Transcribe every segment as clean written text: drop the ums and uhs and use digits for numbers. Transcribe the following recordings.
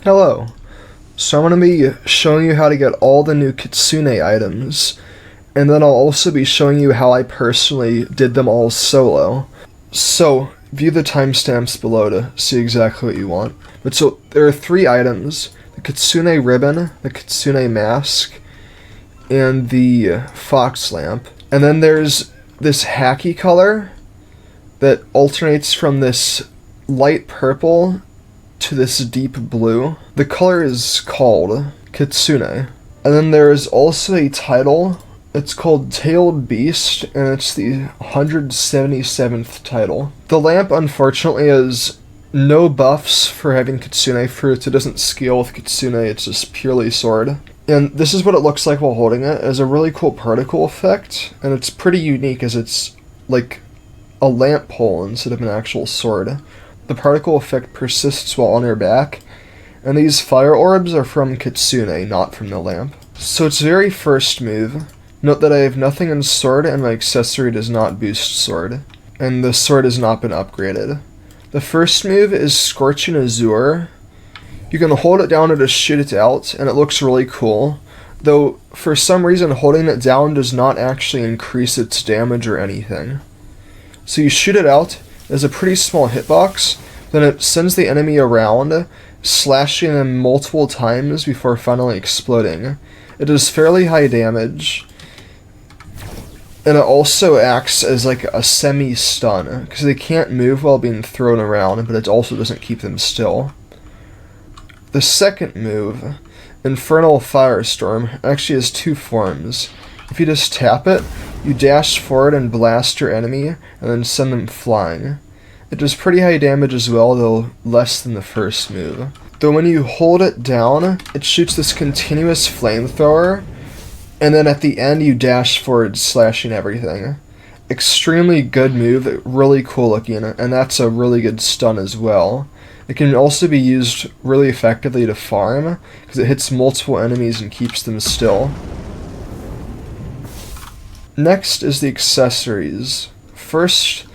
Hello. So I'm going to be showing you how to get all the new Kitsune items, and then I'll also be showing you how I personally did them all solo. So, view the timestamps below to see exactly what you want. But so, there are 3 items: the Kitsune Ribbon, the Kitsune Mask, and the Fox Lamp. And then there's this Haki color that alternates from this light purple to this deep blue. The color is called Kitsune. And then there is also a title. It's called Tailed Beast, and it's the 177th title. The lamp, unfortunately, has no buffs for having Kitsune fruits. It doesn't scale with Kitsune, it's just purely sword. And this is what it looks like while holding it. It has a really cool particle effect, and it's pretty unique as it's like a lamp pole instead of an actual sword. The particle effect persists while on your back, and these fire orbs are from Kitsune, not from the lamp. So its very first move, note that I have nothing in sword and my accessory does not boost sword, and the sword has not been upgraded. The first move is Scorching Azure. You can hold it down to just shoot it out, and it looks really cool, though for some reason holding it down does not actually increase its damage or anything. So you shoot it out. There's a pretty small hitbox, then it sends the enemy around, slashing them multiple times before finally exploding. It does fairly high damage, and it also acts as like a semi-stun, because they can't move while being thrown around, but it also doesn't keep them still. The second move, Infernal Firestorm, actually has 2 forms. If you just tap it, you dash forward and blast your enemy, and then send them flying. It does pretty high damage as well, though less than the first move. Though when you hold it down, it shoots this continuous flamethrower, and then at the end you dash forward, slashing everything. Extremely good move, really cool looking, and that's a really good stun as well. It can also be used really effectively to farm, because it hits multiple enemies and keeps them still. Next is the accessories. First,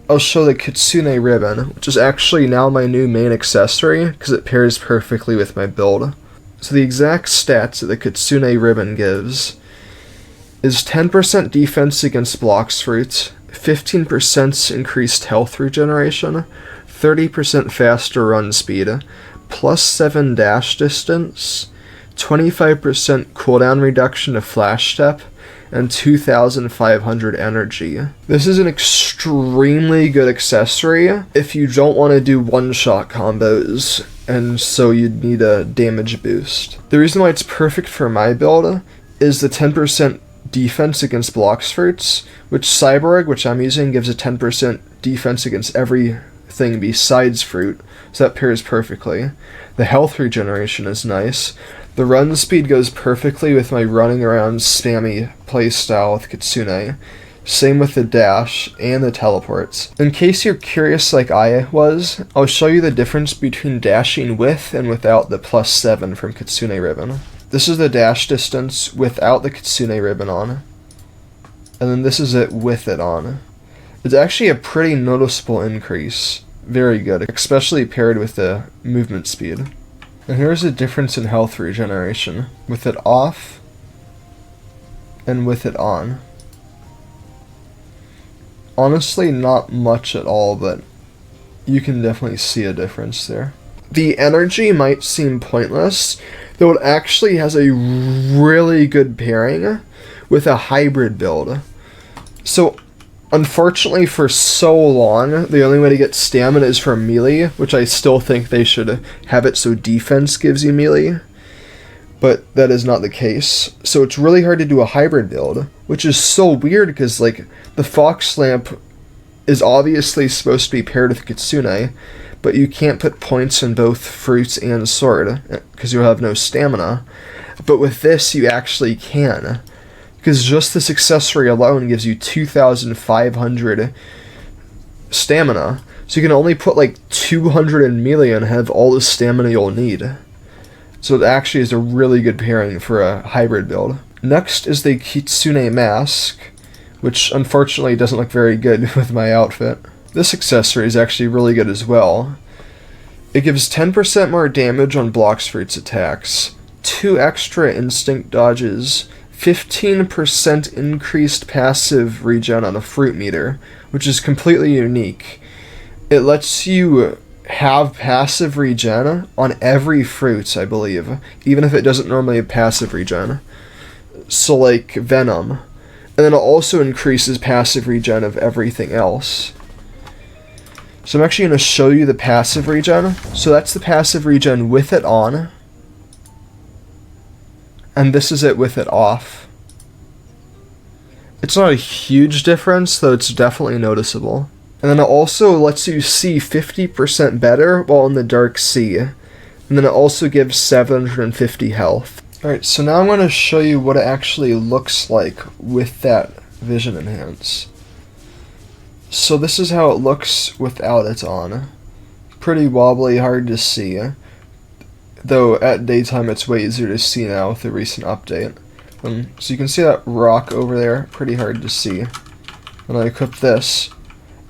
I'll show the Kitsune Ribbon, which is actually now my new main accessory, because it pairs perfectly with my build. So the exact stats that the Kitsune Ribbon gives is 10% defense against Blox Fruits, 15% increased health regeneration, 30% faster run speed, +7 dash distance, 25% cooldown reduction to flash step, and 2,500 energy. This is an extremely good accessory if you don't want to do one-shot combos, and so you'd need a damage boost. The reason why it's perfect for my build is the 10% defense against Blox Fruits, which Cyborg, which I'm using, gives a 10% defense against everything besides fruit, so that pairs perfectly. The health regeneration is nice. The run speed goes perfectly with my running around spammy playstyle with Kitsune. Same with the dash and the teleports. In case you're curious like I was, I'll show you the difference between dashing with and without the +7 from Kitsune Ribbon. This is the dash distance without the Kitsune Ribbon on, and then this is it with it on. It's actually a pretty noticeable increase. Very good, especially paired with the movement speed. And here's the difference in health regeneration, with it off and with it on. Honestly, not much at all, but you can definitely see a difference there. The energy might seem pointless, though it actually has a really good pairing with a hybrid build. So, unfortunately, for so long, the only way to get stamina is from melee, which I still think they should have it so defense gives you melee, but that is not the case. So it's really hard to do a hybrid build, which is so weird because, like, the Fox Lamp is obviously supposed to be paired with Kitsune, but you can't put points in both fruits and sword, because you'll have no stamina. But with this, you actually can, because just this accessory alone gives you 2,500 stamina. So you can only put like 200 in melee and have all the stamina you'll need. So it actually is a really good pairing for a hybrid build. Next is the Kitsune Mask, which unfortunately doesn't look very good with my outfit. This accessory is actually really good as well. It gives 10% more damage on Blox Fruits attacks, 2 extra instinct dodges, 15% increased passive regen on a fruit meter, which is completely unique. It lets you have passive regen on every fruit, I believe, even if it doesn't normally have passive regen. So like Venom. And then it also increases passive regen of everything else. So I'm actually going to show you the passive regen. So that's the passive regen with it on. And this is it with it off. It's not a huge difference, though it's definitely noticeable. And then it also lets you see 50% better while in the dark sea. And then it also gives 750 health. Alright, so now I'm going to show you what it actually looks like with that vision enhance. So this is how it looks without it on. Pretty wobbly, hard to see. Though at daytime it's way easier to see now with the recent update. So you can see that rock over there, pretty hard to see. And I equip this.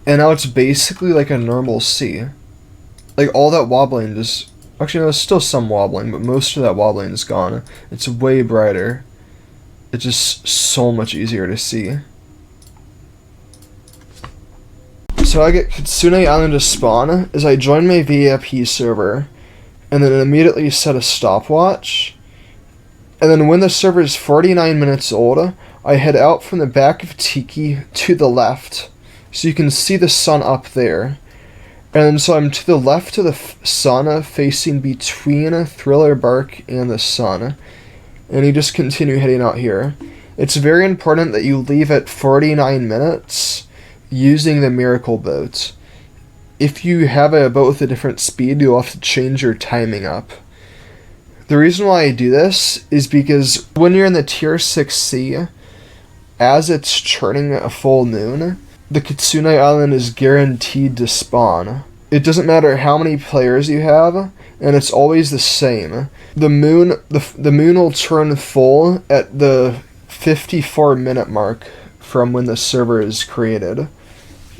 And now it's basically like a normal sea. Like all that wobbling just... Actually, no, there's still some wobbling, but most of that wobbling is gone. It's way brighter. It's just so much easier to see. So I get Kitsune Island to spawn is I join my VIP server, and then immediately set a stopwatch. And then when the server is 49 minutes old, I head out from the back of Tiki to the left. So you can see the sun up there. And so I'm to the left of the sun, facing between Thriller Bark and the sun. And you just continue heading out here. It's very important that you leave at 49 minutes using the Miracle Boat. If you have a boat with a different speed, you'll have to change your timing up. The reason why I do this is because when you're in the Tier 6 sea, as it's turning a full moon, the Kitsune Island is guaranteed to spawn. It doesn't matter how many players you have, and it's always the same. The moon will turn full at the 54-minute mark from when the server is created.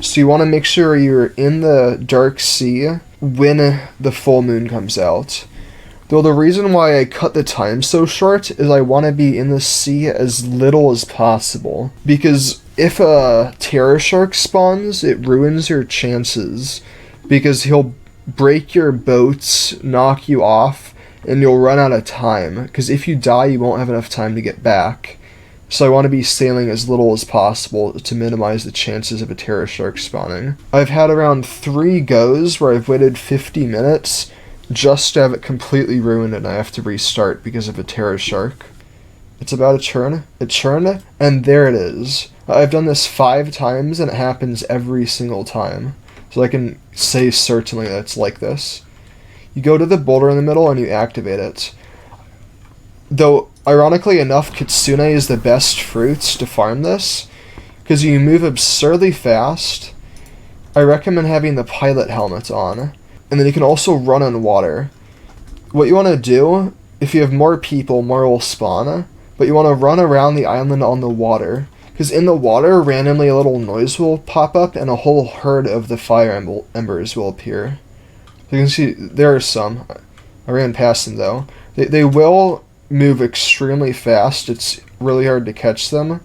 So you want to make sure you're in the dark sea when the full moon comes out. Though the reason why I cut the time so short is I want to be in the sea as little as possible. Because if a terror shark spawns, it ruins your chances. Because he'll break your boats, knock you off, and you'll run out of time. Because if you die, you won't have enough time to get back. So I want to be sailing as little as possible to minimize the chances of a terror shark spawning. I've had around 3 goes where I've waited 50 minutes just to have it completely ruined and I have to restart because of a terror shark. It's about to churn. It churned, and there it is. I've done this 5 times and it happens every single time. So I can say certainly that it's like this. You go to the boulder in the middle and you activate it. Though, ironically enough, Kitsune is the best fruits to farm this, because you move absurdly fast. I recommend having the pilot helmet on, and then you can also run on water. What you want to do, if you have more people, more will spawn, but you want to run around the island on the water, because in the water, randomly a little noise will pop up, and a whole herd of the fire embers will appear. You can see, there are some. I ran past them, though. They will move extremely fast. It's really hard to catch them.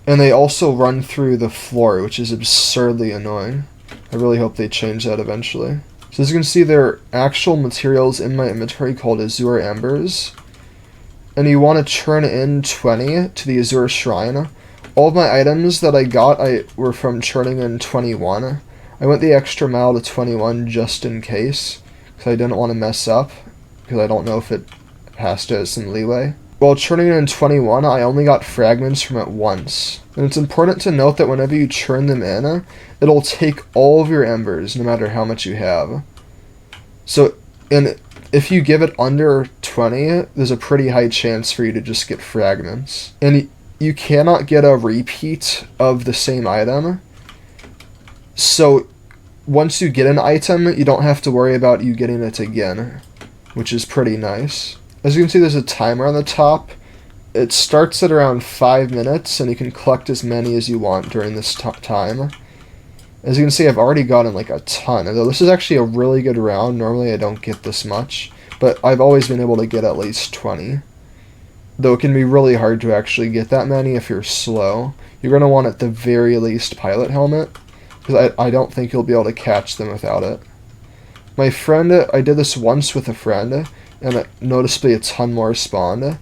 And they also run through the floor, which is absurdly annoying. I really hope they change that eventually. So as you can see, there are actual materials in my inventory called Azure Embers. And you want to churn in 20 to the Azure Shrine. All of my items that I got were from churning in 21. I went the extra mile to 21 just in case, because I didn't want to mess up, because I don't know if it has to have some leeway. While churning in 21, I only got fragments from it once. And it's important to note that whenever you churn them in, it'll take all of your embers, no matter how much you have. So, and if you give it under 20, there's a pretty high chance for you to just get fragments. And you cannot get a repeat of the same item. So, once you get an item, you don't have to worry about you getting it again, which is pretty nice. As you can see, there's a timer on the top. It starts at around 5 minutes, and you can collect as many as you want during this time. As you can see, I've already gotten like a ton. Though this is actually a really good round. Normally I don't get this much, but I've always been able to get at least 20. Though it can be really hard to actually get that many if you're slow. You're going to want at the very least pilot helmet, because I don't think you'll be able to catch them without it. My friend, I did this once with a friend, and noticeably a ton more spawned.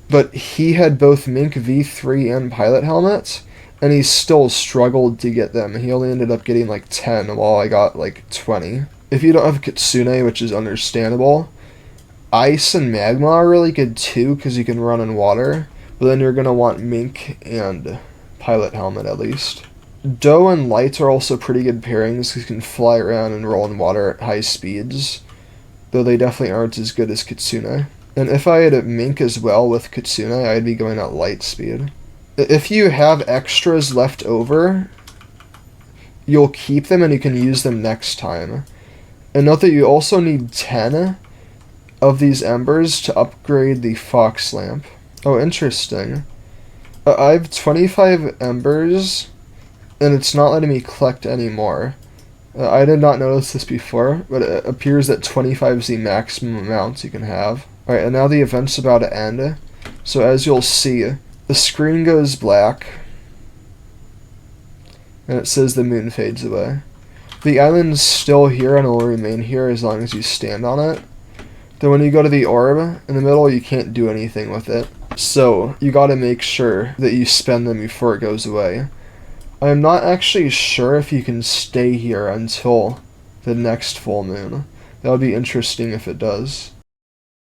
But he had both Mink V3 and pilot helmets, and he still struggled to get them. He only ended up getting like 10 while I got like 20. If you don't have Kitsune, which is understandable, Ice and Magma are really good too because you can run in water, but then you're going to want Mink and pilot helmet at least. Doe and Light are also pretty good pairings because you can fly around and roll in water at high speeds, though they definitely aren't as good as Kitsune. And if I had a Mink as well with Kitsune, I'd be going at light speed. If you have extras left over, you'll keep them and you can use them next time. And note that you also need 10 of these embers to upgrade the Fox Lamp. Oh, interesting. I have 25 embers, and it's not letting me collect any more. I did not notice this before, but it appears that 25 is the maximum amount you can have. Alright, and now the event's about to end. So as you'll see, the screen goes black, and it says the moon fades away. The island's still here and will remain here as long as you stand on it. Then when you go to the orb in the middle, you can't do anything with it. So you gotta make sure that you spend them before it goes away. I'm not actually sure if you can stay here until the next full moon. That would be interesting if it does.